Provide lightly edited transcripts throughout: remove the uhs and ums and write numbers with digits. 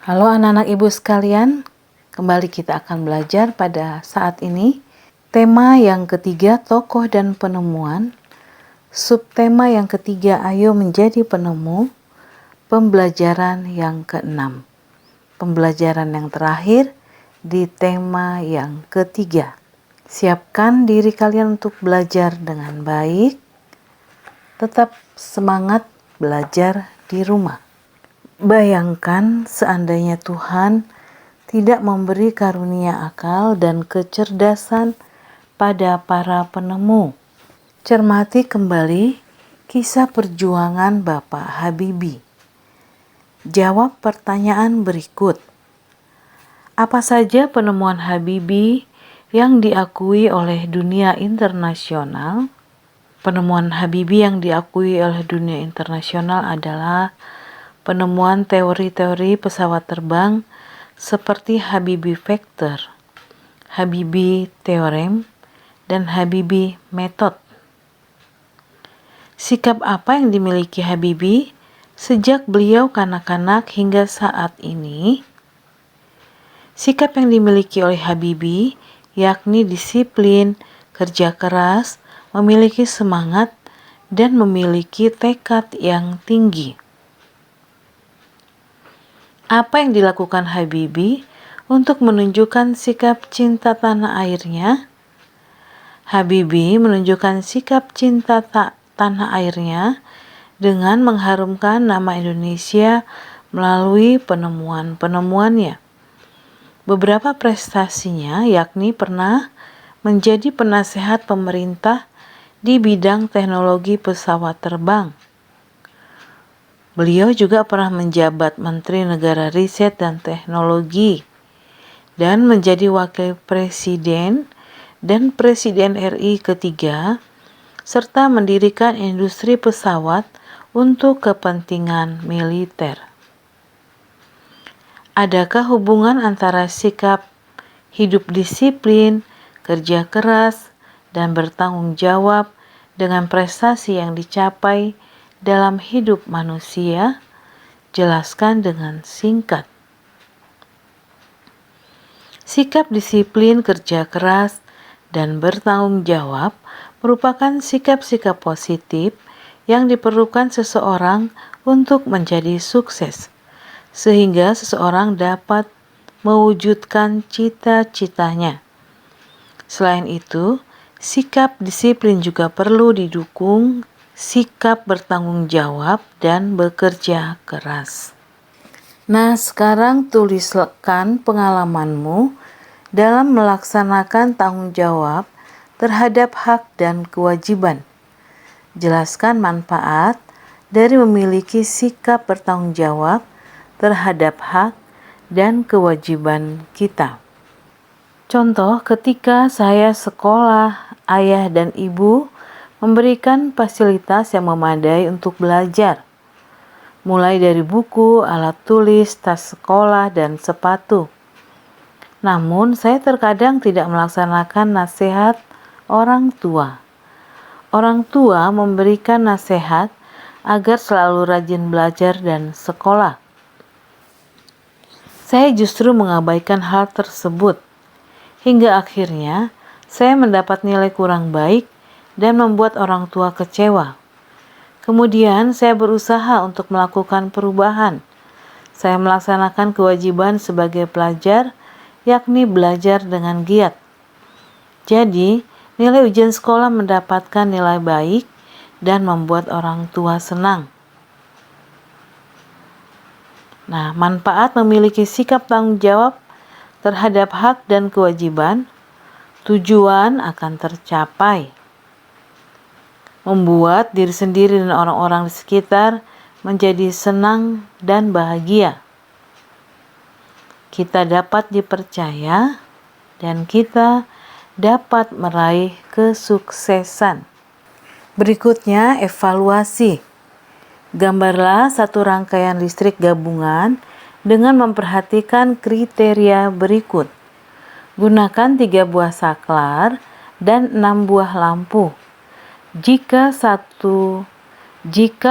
Halo anak-anak ibu sekalian, kembali kita akan belajar pada saat ini. Tema yang ketiga, tokoh dan penemuan. Subtema yang ketiga, ayo menjadi penemu. Pembelajaran yang keenam. Pembelajaran yang terakhir di tema yang ketiga. Siapkan diri kalian untuk belajar dengan baik. Tetap semangat belajar di rumah. Bayangkan seandainya Tuhan tidak memberi karunia akal dan kecerdasan pada para penemu. Cermati kembali kisah perjuangan Bapak Habibie. Jawab pertanyaan berikut. Apa saja penemuan Habibie yang diakui oleh dunia internasional? Penemuan Habibie yang diakui oleh dunia internasional adalah penemuan teori-teori pesawat terbang seperti Habibie Factor, Habibie Theorem, dan Habibie Method. Sikap apa yang dimiliki Habibie sejak beliau kanak-kanak hingga saat ini? Sikap yang dimiliki oleh Habibie yakni disiplin, kerja keras, memiliki semangat, dan memiliki tekad yang tinggi. Apa yang dilakukan Habibie untuk menunjukkan sikap cinta tanah airnya? Habibie menunjukkan sikap cinta tanah airnya dengan mengharumkan nama Indonesia melalui penemuan-penemuannya. Beberapa prestasinya yakni pernah menjadi penasehat pemerintah di bidang teknologi pesawat terbang. Beliau juga pernah menjabat Menteri Negara Riset dan Teknologi dan menjadi Wakil Presiden dan Presiden RI ketiga, serta mendirikan industri pesawat untuk kepentingan militer. Adakah hubungan antara sikap hidup disiplin, kerja keras, dan bertanggung jawab dengan prestasi yang dicapai dalam hidup manusia? Jelaskan dengan singkat. Sikap disiplin, kerja keras, dan bertanggung jawab merupakan sikap-sikap positif yang diperlukan seseorang untuk menjadi sukses, sehingga seseorang dapat mewujudkan cita-citanya. Selain itu, sikap disiplin juga perlu didukung sikap bertanggung jawab dan bekerja keras. Nah, sekarang tuliskan pengalamanmu dalam melaksanakan tanggung jawab terhadap hak dan kewajiban. Jelaskan manfaat dari memiliki sikap bertanggung jawab terhadap hak dan kewajiban kita. Contoh, ketika saya sekolah, ayah dan ibu memberikan fasilitas yang memadai untuk belajar, mulai dari buku, alat tulis, tas sekolah, dan sepatu. Namun, saya terkadang tidak melaksanakan nasihat orang tua. Orang tua memberikan nasihat agar selalu rajin belajar dan sekolah. Saya justru mengabaikan hal tersebut, hingga akhirnya saya mendapat nilai kurang baik dan membuat orang tua kecewa. Kemudian saya berusaha untuk melakukan perubahan. Saya melaksanakan kewajiban sebagai pelajar, yakni belajar dengan giat. Jadi, nilai ujian sekolah mendapatkan nilai baik dan membuat orang tua senang. Nah, manfaat memiliki sikap tanggung jawab terhadap hak dan kewajiban, tujuan akan tercapai. Membuat diri sendiri dan orang-orang di sekitar menjadi senang dan bahagia. Kita dapat dipercaya dan kita dapat meraih kesuksesan. Berikutnya, evaluasi. Gambarlah satu rangkaian listrik gabungan dengan memperhatikan kriteria berikut. Gunakan 3 buah saklar dan 6 buah lampu. Jika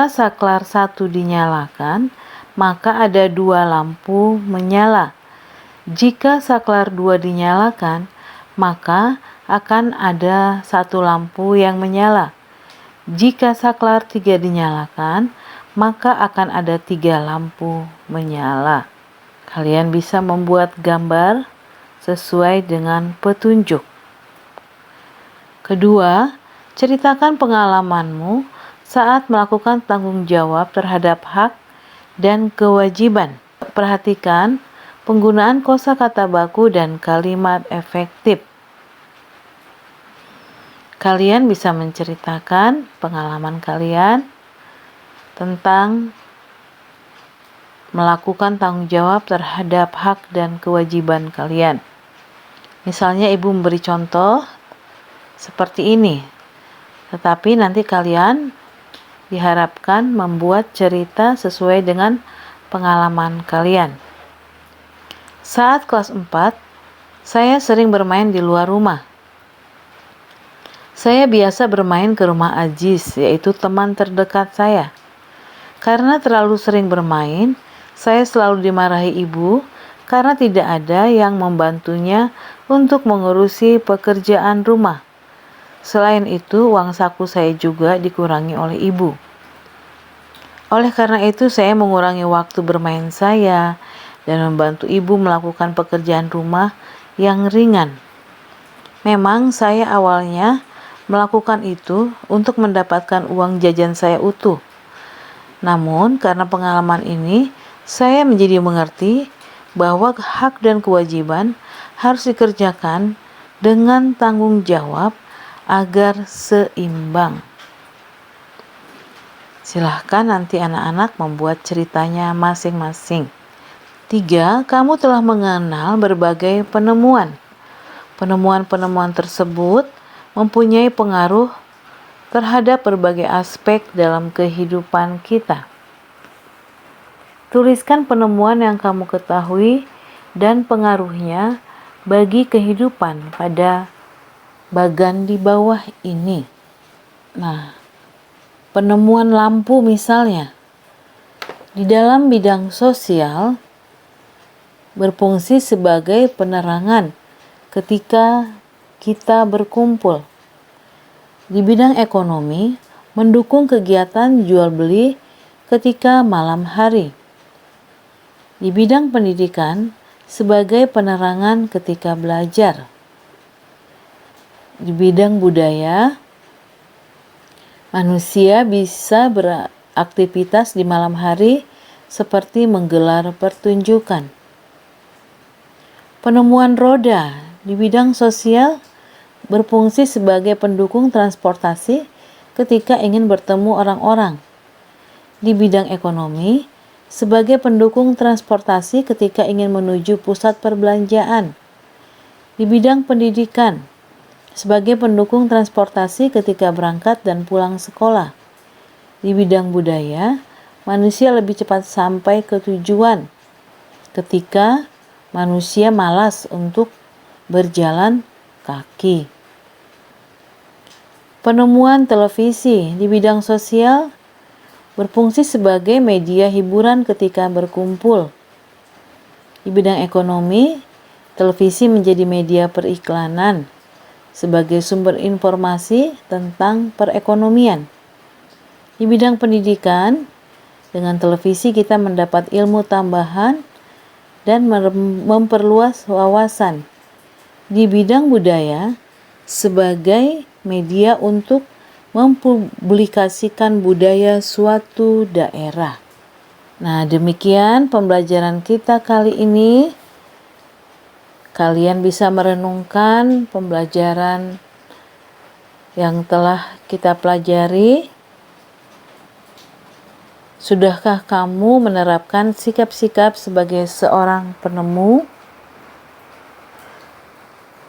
saklar 1 dinyalakan, maka ada 2 lampu menyala. Jika saklar 2 dinyalakan, maka akan ada 1 lampu yang menyala. Jika saklar 3 dinyalakan, maka akan ada 3 lampu menyala. Kalian bisa membuat gambar sesuai dengan petunjuk. Kedua, ceritakan pengalamanmu saat melakukan tanggung jawab terhadap hak dan kewajiban. Perhatikan penggunaan kosakata baku dan kalimat efektif. Kalian bisa menceritakan pengalaman kalian tentang melakukan tanggung jawab terhadap hak dan kewajiban kalian. Misalnya ibu memberi contoh seperti ini, tetapi nanti kalian diharapkan membuat cerita sesuai dengan pengalaman kalian. Saat kelas 4, saya sering bermain di luar rumah. Saya biasa bermain ke rumah Aziz, yaitu teman terdekat saya. Karena terlalu sering bermain, saya selalu dimarahi ibu karena tidak ada yang membantunya untuk mengurusi pekerjaan rumah. Selain itu, uang saku saya juga dikurangi oleh ibu. Oleh karena itu, saya mengurangi waktu bermain saya dan membantu ibu melakukan pekerjaan rumah yang ringan. Memang saya awalnya melakukan itu untuk mendapatkan uang jajan saya utuh. Namun, karena pengalaman ini, saya menjadi mengerti bahwa hak dan kewajiban harus dikerjakan dengan tanggung jawab agar seimbang. Silahkan nanti anak-anak membuat ceritanya masing-masing. 3. Kamu telah mengenal berbagai penemuan. Penemuan-penemuan tersebut mempunyai pengaruh terhadap berbagai aspek dalam kehidupan kita. Tuliskan penemuan yang kamu ketahui dan pengaruhnya bagi kehidupan pada bagan di bawah ini. Nah, penemuan lampu misalnya. Di dalam bidang sosial, berfungsi sebagai penerangan ketika kita berkumpul. Di bidang ekonomi, mendukung kegiatan jual beli ketika malam hari. Di bidang pendidikan, sebagai penerangan ketika belajar. Di bidang budaya, manusia bisa beraktivitas di malam hari seperti menggelar pertunjukan. Penemuan roda di bidang sosial berfungsi sebagai pendukung transportasi ketika ingin bertemu orang-orang. Di bidang ekonomi, sebagai pendukung transportasi ketika ingin menuju pusat perbelanjaan. Di bidang pendidikan, sebagai pendukung transportasi ketika berangkat dan pulang sekolah. Di bidang budaya, manusia lebih cepat sampai ke tujuan ketika manusia malas untuk berjalan kaki. Penemuan televisi di bidang sosial berfungsi sebagai media hiburan ketika berkumpul. Di bidang ekonomi, televisi menjadi media periklanan sebagai sumber informasi tentang perekonomian. Di bidang pendidikan, dengan televisi kita mendapat ilmu tambahan dan memperluas wawasan. Di bidang budaya, sebagai media untuk mempublikasikan budaya suatu daerah. Nah, demikian pembelajaran kita kali ini. Kalian bisa merenungkan pembelajaran yang telah kita pelajari. Sudahkah kamu menerapkan sikap-sikap sebagai seorang penemu?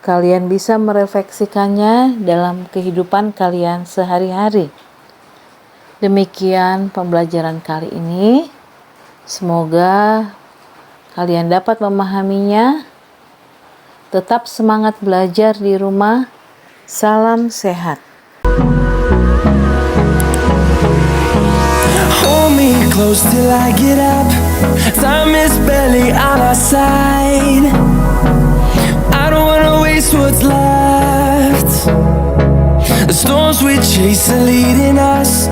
Kalian bisa merefleksikannya dalam kehidupan kalian sehari-hari. Demikian pembelajaran kali ini. Semoga kalian dapat memahaminya. Tetap semangat belajar di rumah. Salam sehat. Hold me close till I get up. side. I don't wanna waste what's left. The storms we chase are leading us.